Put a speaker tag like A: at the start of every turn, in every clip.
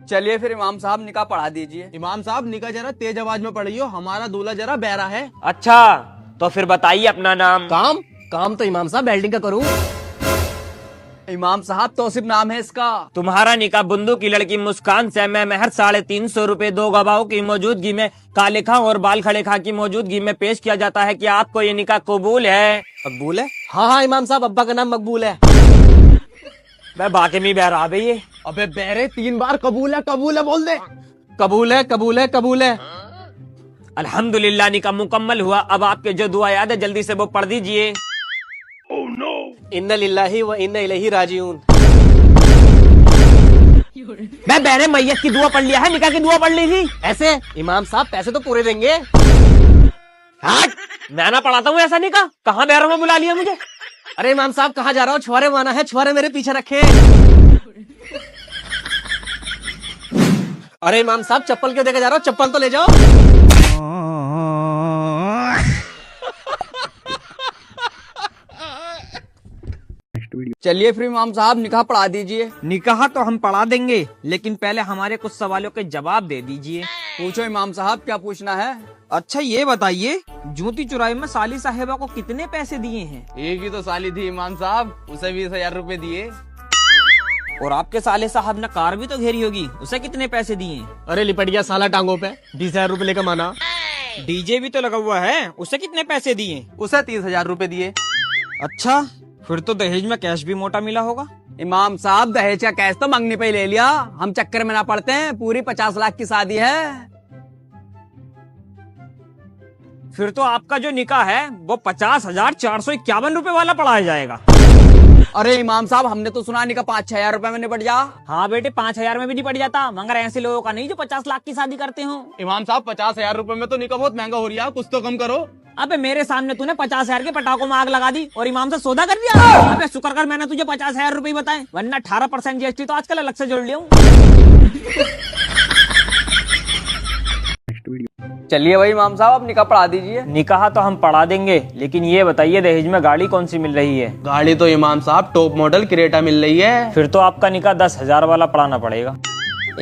A: चलिए फिर इमाम साहब निकाह पढ़ा दीजिए।
B: इमाम साहब निकाह जरा तेज आवाज में पढ़ियो, हमारा दूल्हा जरा बहरा है।
C: अच्छा तो फिर बताइए अपना नाम।
D: काम काम तो इमाम साहब वेल्डिंग का करूँ।
A: इमाम साहब तौसीफ नाम है इसका।
C: तुम्हारा निकाह बुंदू की लड़की मुस्कान से मैं महर 350 रुपए 2 गवाहों की मौजूदगी में काले खां और बाल खड़े खां की मौजूदगी में पेश किया जाता है। कि आपको ये निकाह कबूल है?
D: मकबूल है? हाँ हाँ इमाम साहब, अब्बा का नाम मकबूल है।
C: मैं बाकी में बहरा भई है।
B: अबे बहरे 3 बार कबूल है बोल दे।
D: कबूल है कबूल है कबूल है।
C: अल्हम्दुलिल्लाह निकाह मुकम्मल हुआ। अब आपके जो दुआ याद है जल्दी से वो पढ़ दीजिए।
D: इन्ना लिल्लाही व इन्ना इलैहि राजिऊन।
C: मैं बहरे मैयत की दुआ पढ़ लिया है, निकाह की दुआ पढ़ ली थी।
D: ऐसे इमाम साहब पैसे तो पूरे देंगे।
C: मैं ना पढ़ाता हूँ ऐसा निकाह। कहाँ बहरों में बुला लिया मुझे?
D: अरे इमाम साहब कहाँ जा रहा हो? छुआरे माना है, छुआरे मेरे पीछे रखे। अरे इमाम साहब चप्पल क्यों देके जा रहा हो? चप्पल तो ले जाओ।
A: चलिए फिर इमाम साहब निकाह पढ़ा दीजिए।
C: निकाह तो हम पढ़ा देंगे, लेकिन पहले हमारे कुछ सवालों के जवाब दे दीजिए।
A: पूछो इमाम साहब, क्या पूछना है?
C: अच्छा ये बताइए, जूती चुराई में साली साहिबा को कितने पैसे दिए हैं?
B: एक ही तो साली थी इमाम साहब, उसे 20,000 रुपए दिए।
C: और आपके साले साहब ने कार भी तो घेरी होगी, उसे कितने पैसे दिए?
D: अरे लिपट गया साला टांगों पे, 20,000 रुपए लेकर माना।
C: डीजे भी तो लगा हुआ है, उसे कितने पैसे दिए?
B: उसे 30,000 रुपए दिए।
C: अच्छा फिर तो दहेज में कैश भी मोटा मिला होगा।
A: इमाम साहब दहेज का कैश तो मंगनी पे ही ले लिया, हम चक्कर में ना पड़ते हैं। पूरी 50 लाख की शादी है।
C: फिर तो आपका जो निकाह है वो 50,451 रुपए वाला पढ़ाया जाएगा।
A: अरे इमाम साहब हमने तो सुना निकाह 5-6 हजार रुपए में निपट जा।
C: हाँ बेटे 5,000 में भी निपट जाता, मगर ऐसे लोगों का नहीं जो 50 लाख की शादी करते हो।
B: इमाम साहब 50,000 रुपए में तो निकाह बहुत महंगा हो रही है, कुछ तो कम करो।
C: अबे मेरे सामने तूने 50,000 के पटाखों में आग लगा दी और इमाम से सौदा कर दिया। अबे शुक्र कर मैंने तुझे 50,000 रुपए बताए, वरना 18% जीएसटी तो आजकल अलग से जोड़ लिया हूँ।
A: चलिए भाई इमाम साहब अब निकाह पढ़ा दीजिए।
C: निकाह तो हम पढ़ा देंगे, लेकिन ये बताइए दहेज में गाड़ी कौन सी मिल रही है?
B: गाड़ी तो इमाम साहब टॉप मॉडल क्रेटा मिल रही है।
C: फिर तो आपका निकाह 10,000 वाला पढ़ाना पड़ेगा।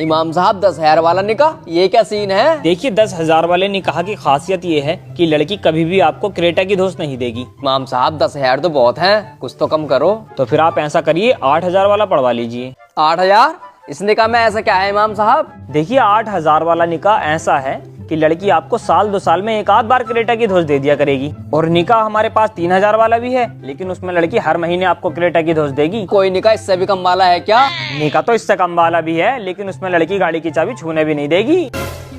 A: इमाम साहब 10,000 वाला निकाह, ये क्या सीन है?
C: देखिए 10,000 वाले निकाह की खासियत ये है कि लड़की कभी भी आपको क्रेटा की धोस नहीं देगी।
A: इमाम साहब 10,000 तो बहुत है, कुछ तो कम करो।
C: तो फिर आप ऐसा करिए 8,000 वाला पढ़वा लीजिए।
A: 8,000? इस निकाह में ऐसा क्या है इमाम साहब?
C: देखिए 8,000 वाला निकाह ऐसा है कि लड़की आपको साल 2 साल में एक आध बार क्रेटा की धोस दे दिया करेगी। और निकाह हमारे पास 3,000 वाला भी है, लेकिन उसमें लड़की हर महीने आपको क्रेटा की धोस देगी।
A: कोई निकाह इससे भी कम वाला है क्या?
C: निकाह तो इससे कम वाला भी है, लेकिन उसमें लड़की गाड़ी की चाबी छूने भी नहीं देगी।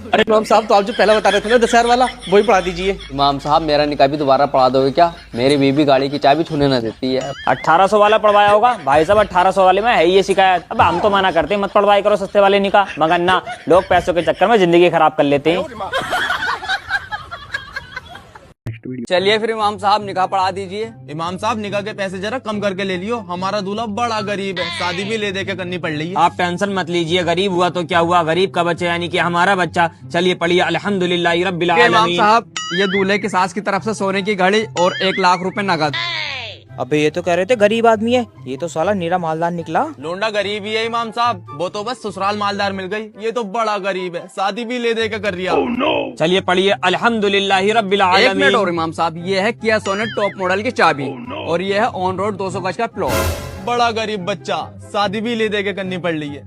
D: अरे इमाम साहब तो आप जो पहला बता रहे थे ना 10,000 वाला, वही पढ़ा दीजिए।
A: इमाम साहब मेरा निकाह भी दोबारा पढ़ा दोगे क्या? मेरी बीबी गाड़ी की चाबी छूने न देती है।
C: 1800 वाला पढ़वाया होगा भाई साहब। 1800 वाले में है ये शिकायत। अब हम तो मना करते हैं मत पढ़वाई करो सस्ते वाले निकाह, मगर ना, लोग पैसों के चक्कर में जिंदगी खराब कर लेते हैं।
A: चलिए फिर इमाम साहब निकाह पढ़ा दीजिए।
B: इमाम साहब निकाह के पैसे जरा कम करके ले लियो, हमारा दूल्हा बड़ा गरीब है, शादी भी ले दे के करनी पड़ रही है।
C: आप टेंशन मत लीजिए, गरीब हुआ तो क्या हुआ, गरीब का बच्चा यानी कि हमारा बच्चा। चलिए पढ़िए अल्हम्दुलिल्लाह रब्बिल
A: इमाम
C: आलमीन।
A: साहब ये दूल्हे की सास की तरफ से सोने की घड़ी और 1 लाख रुपए नगद।
C: अबे ये तो कह रहे थे गरीब आदमी है, ये तो साला नीरा मालदार निकला।
B: लोंडा गरीब ही है इमाम साहब, वो तो बस ससुराल मालदार मिल गई, ये तो बड़ा गरीब है, शादी भी ले दे के कर रिया।
C: चलिए पढ़िए अल्हम्दुलिल्लाह रब्बिल
A: 1 मिनट
C: आलमीन।
A: और इमाम साहब, ये है किया सोनेट टॉप मॉडल की चाबी और ये है ऑन रोड 200 गज का प्लॉट।
B: बड़ा गरीब बच्चा, शादी भी ले दे के करनी पड़ रही है।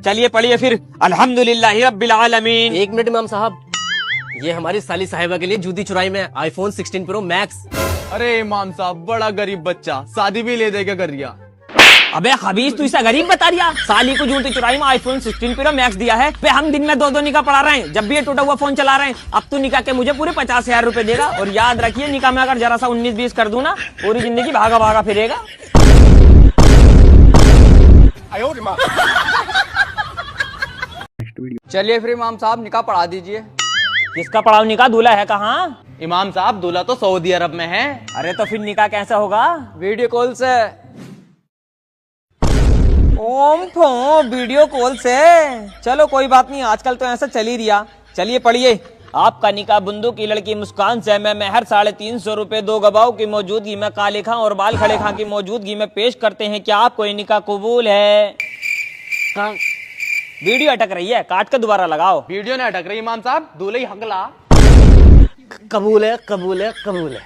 C: चलिए पढ़िए फिर अल्हम्दुलिल्लाह रब्बिल आलमीन।
D: 1 मिनट इमाम साहब, ये हमारी साली साहिबा के लिए जूती चुराई में iPhone 16 Pro Max।
B: अरे इमाम साहब बड़ा गरीब बच्चा, शादी भी ले दे के कर रिया।
C: अबे खबीस तू इसे गरीब बता रिया? साली को जूती चुराई में iPhone 16 Pro Max दिया है। बे हम दिन में 2-2 निकाह पढ़ा रहे हैं, जब भी ये टूटा हुआ फोन चला रहे हैं। अब तू निकाह के मुझे पूरे 50,000 रुपए देगा, और याद रखिए निकाह में अगर जरा सा 19-20 कर दूं ना, पूरी जिंदगी भागा भागा फिरेगा।
A: चलिए फिर इमाम साहब निकाह पढ़ा दीजिए।
C: किसका पढ़ाओ निकाह? दूल्हा है कहाँ?
B: इमाम साहब दूल्हा तो सऊदी अरब में है।
C: अरे तो फिर निकाह कैसे होगा?
A: वीडियो कॉल से।
C: ओम फो वीडियो कॉल से। चलो कोई बात नहीं, आजकल तो ऐसा चल ही रिया। चलिए पढ़िए। आपका निकाह बुंदू की लड़की मुस्कान से मैं महर 350 रुपए 2 गवाहों की मौजूदगी में काले खां और बाल खड़े खां की मौजूदगी में पेश करते हैं। क्या आपको ये निकाह कबूल है? वीडियो अटक रही है, काट कर दोबारा लगाओ।
B: वीडियो ने अटक रही इमाम साहब, दूल्हे ही हकला।
D: कबूल है, कबूल है, कबूल है।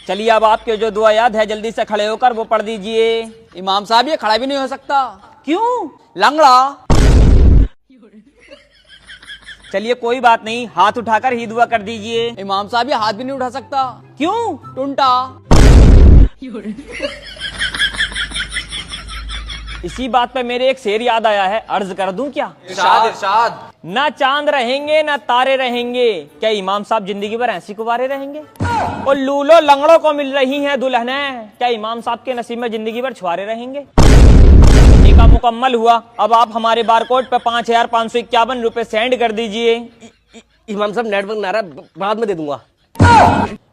C: चलिए अब आपके जो दुआ याद है जल्दी से खड़े होकर वो पढ़ दीजिए।
A: इमाम साहब ये खड़ा भी नहीं हो सकता।
C: क्यों?
A: लंगड़ा।
C: चलिए कोई बात नहीं, हाथ उठाकर ही दुआ कर दीजिए।
A: इमाम साहब ये हाथ भी नहीं उठा सकता।
C: क्यों?
A: टुंटा।
C: इसी बात पे मेरे एक शेर याद आया है, अर्ज कर दूं क्या?
B: इरशाद इरशाद।
C: ना चांद रहेंगे ना तारे रहेंगे, क्या इमाम साहब जिंदगी भर ऐसी कुंवारे रहेंगे? और लूलो लंगड़ों को मिल रही हैं दुल्हनें, क्या इमाम साहब के नसीब में जिंदगी भर छुआरे रहेंगे? निकाह मुकम्मल हुआ, अब आप हमारे बारकोड पे 5,551 रुपए सेंड कर दीजिए।
D: इमाम साहब नेटवर्क ना रहा, बाद में दे दूंगा।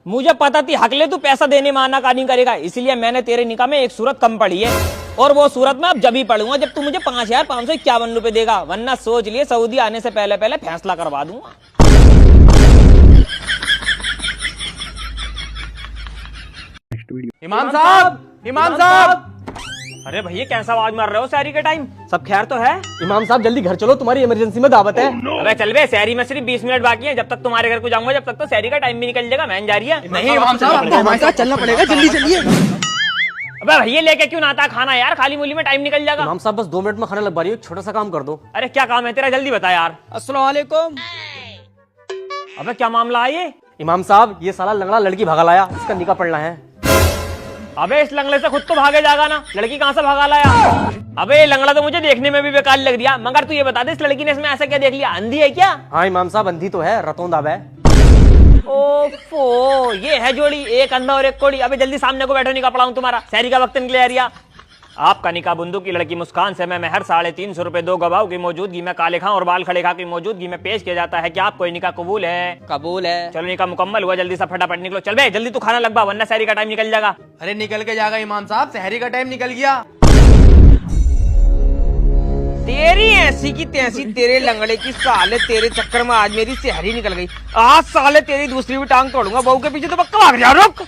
C: मुझे पता थी हकले तू पैसा देने में आनाकानी करेगा, इसलिए मैंने तेरे निकाह में एक सूरत कम पढ़ी है, और वो सूरत में अब जब ही पढ़ूंगा जब तू मुझे 5,551 रुपए देगा, वरना सोच लिए सऊदी आने से पहले पहले फैसला करवा दूंगा।
B: इमाम साहब, इमाम साहब।
C: अरे भैया कैसा आवाज मार रहे हो शहरी के टाइम? सब खैर तो है?
D: इमाम साहब जल्दी घर चलो, तुम्हारी इमरजेंसी में दावत है।
C: अबे चल बे, शहरी में सिर्फ 20 मिनट बाकी है, जब तक तुम्हारे घर को जाऊंगा जब तक तो शहरी का टाइम भी निकल जाएगा। मैं जा रही है।
B: नहीं इमाम साहब, आपको हमारे साथ चलना पड़ेगा, जल्दी चलिए।
C: अबे भैया लेके क्यों ना आता खाना यार, खाली मूली में टाइम निकल जाएगा।
D: इमाम साहब बस 2 मिनट में खाना लगवा रही हो, छोटा सा काम कर दो।
C: अरे क्या काम है तेरा, जल्दी बता यार।
A: अस्सलाम वालेकुम।
C: अबे क्या मामला है ये?
D: इमाम साहब ये साला लंगड़ा लड़की भगा लाया, इसका निकाह पढ़ना है।
C: अबे इस लंगड़े से खुद तो भागे जाएगा ना, लड़की कहाँ से भगा लाया? अबे ये लंगड़ा तो मुझे देखने में भी बेकार लग रहा, मगर तू ये बता दे इस लड़की ने इसमें ऐसा क्या देख लिया, अंधी है क्या?
D: हाँ इमाम साहब अंधी तो है, रतौंदा है।
C: ओफो, ये है जोड़ी, एक अंधा और एक कोड़ी। अबे जल्दी सामने को बैठो, निकाह पढ़ाऊं तुम्हारा, शहरी का वक्त निकले यारिया। आपका निकाह बुंदू की लड़की मुस्कान से मैं महर 350 रुपए 2 गवाहों की मौजूदगी में काले खां और बाल खड़े खां की मौजूदगी में पेश किया जाता है। क्या आपको निकाह कबूल है?
A: कबूल है।
C: चलो निकाह मुकम्मल हुआ, जल्दी से फटाफट निकलो। चल बे जल्दी तू खाना लगवा, वरना शहरी का टाइम निकल जाएगा।
B: अरे निकल के जाएगा इमाम साहब, शहरी का टाइम निकल गया।
C: तेरी ऐसी की तैसी, तेरे लंगड़े की साले, तेरे चक्कर में आज मेरी शहरी निकल गई। आज साले तेरी दूसरी भी टांग तोड़ूंगा, बहू के पीछे तो पक्का भाग जा। रुक।